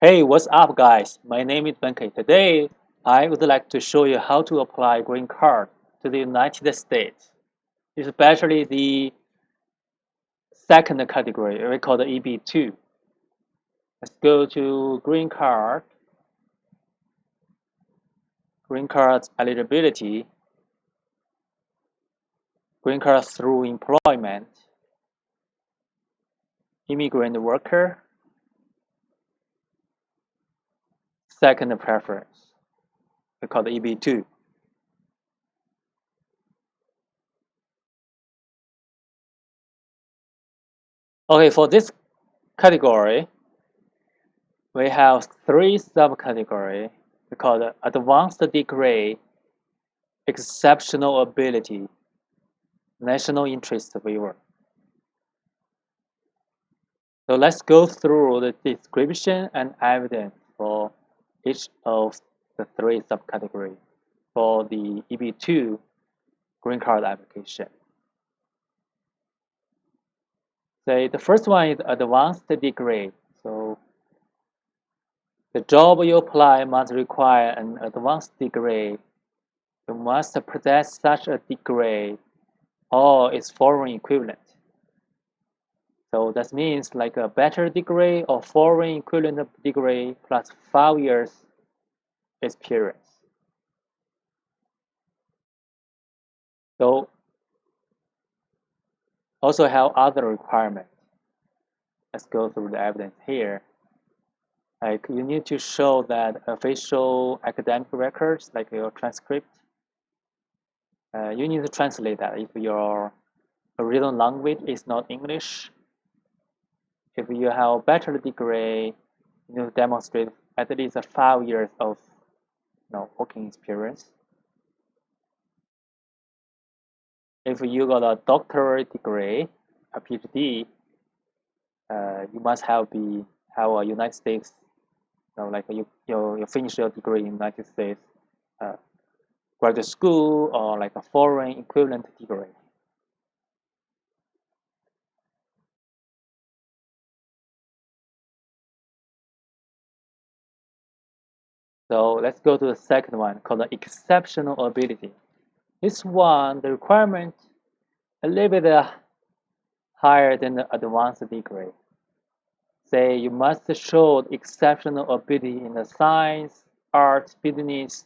Hey, what's up, guys? My name is Benkei. Today, I would like to show you how to apply green card to the United States, especially the second category, we call the EB-2. Let's go to green card eligibility, green card through employment, immigrant worker, second preference, we call the EB-2. Okay, for this category, we have three subcategories. We call the advanced degree, exceptional ability, national interest waiver. So let's go through the description and evidence for each of the three subcategories for the EB-2 green card application. Say the first one is advanced degree. So the job you apply must require an advanced degree. You must possess such a degree or its foreign equivalent. So that means like a bachelor degree or foreign equivalent degree plus 5 years experience. So also have other requirements. Let's go through the evidence here. Like you need to show that official academic records, like your transcript, you need to translate that if your original language is not English. If you have a bachelor degree, you need to demonstrate at least 5 years of working experience. If you got a doctorate degree, a PhD, you must have a United States, like you finish your degree in United States graduate school or like a foreign equivalent degree. So let's go to the second one called the exceptional ability. This one, the requirement a little bit higher than the advanced degree. Say you must show exceptional ability in the science, arts, business.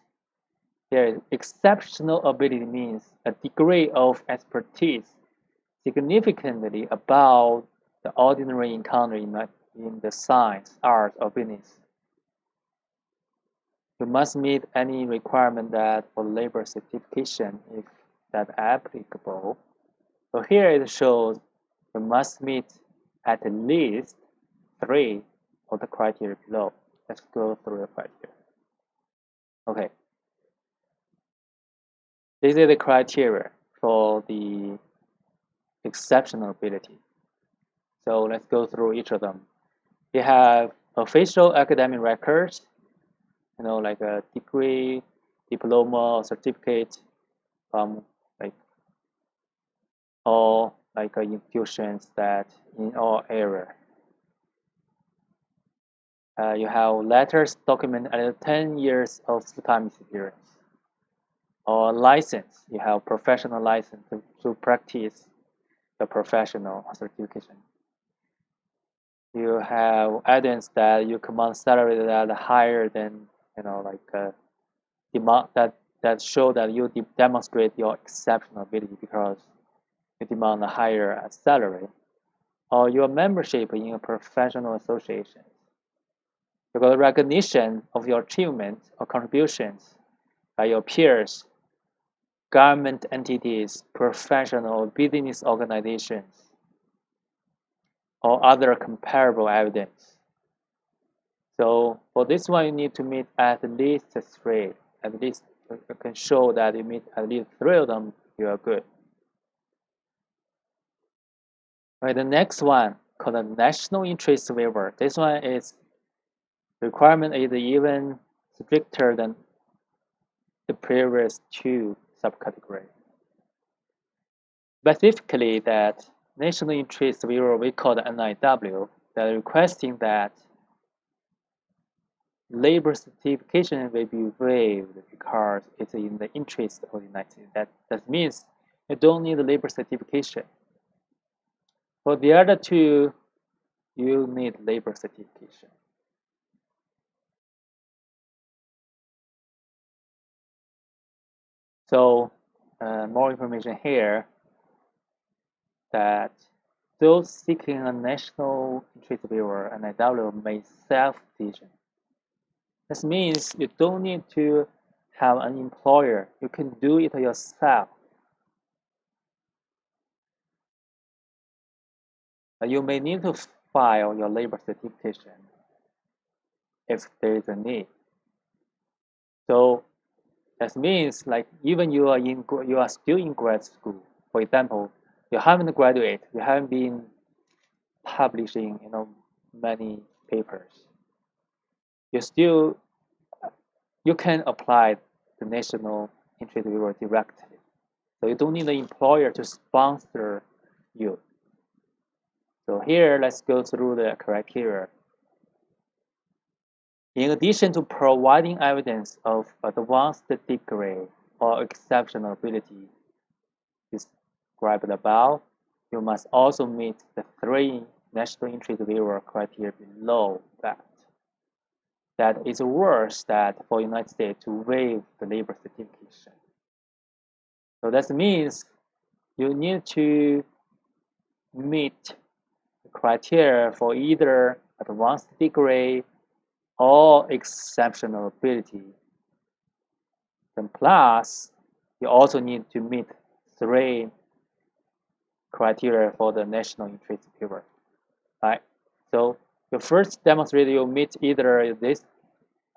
Here, exceptional ability means a degree of expertise significantly above the ordinary encounter in the science, art, or business. You must meet any requirement that for labor certification if that applicable. So here it shows you must meet at least three of the criteria below. Let's go through the criteria. Okay. This is the criteria for the exceptional ability. So let's go through each of them. You have official academic records, like a degree, diploma, or certificate from like all like institutions that in all area. You have letters document at 10 years of full-time experience. Or license, you have professional license to practice the professional certification. You have evidence that you command salary that higher than demand that show that you demonstrate your exceptional ability because you demand a higher salary, or your membership in a professional association. You got recognition of your achievement or contributions by your peers, government entities, professional business organizations, or other comparable evidence. So for this one, you need to meet at least three. At least you can show that you meet at least three of them, you are good. Okay, the next one called the national interest waiver. This one is requirement is even stricter than the previous two subcategories. Specifically, that national interest waiver we call the NIW, that requesting that labor certification will be waived because it's in the interest of the United States. That means you don't need a labor certification. For the other two, you need labor certification. So more information here that those seeking a national interest waiver and NIW may self-decision. This means you don't need to have an employer. You can do it yourself. You may need to file your labor certification if there is a need. So that means like even you are still in grad school. For example, you haven't graduated, you haven't been publishing many papers. You can apply the national interest waiver directly. So you don't need an employer to sponsor you. So here, let's go through the criteria. In addition to providing evidence of advanced degree or exceptional ability described above, you must also meet the 3 national interest waiver criteria below that. That is worse that for United States to waive the labor certification. So that means you need to meet the criteria for either advanced degree or exceptional ability. Then plus, you also need to meet 3 criteria for the national interest waiver. Right? So you first demonstrate you meet either this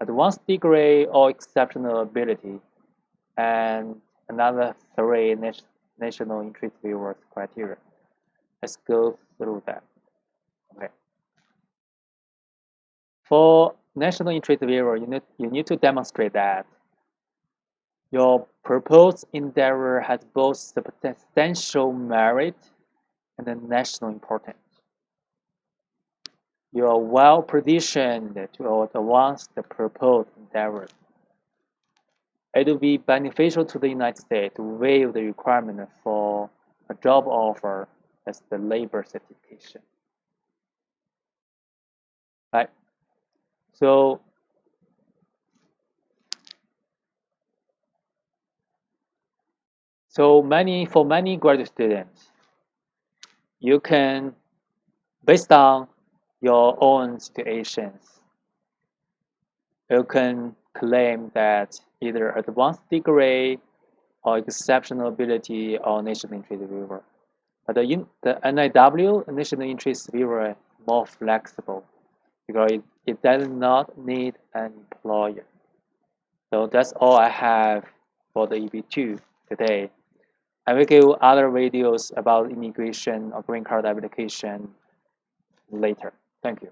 advanced degree or exceptional ability, and another 3 national interest waiver criteria. Let's go through that. Okay. For national interest waiver, you need to demonstrate that your proposed endeavor has both substantial merit and national importance. You are well positioned to advance the proposed endeavor. It will be beneficial to the United States to waive the requirement for a job offer as the labor certification. Right? So for many graduate students, you can, based on your own situations, you can claim that either advanced degree or exceptional ability or national interest waiver. But the NIW, national interest waiver, is more flexible because it does not need an employer. So that's all I have for the EB-2 today. I will give other videos about immigration or green card application later. Thank you.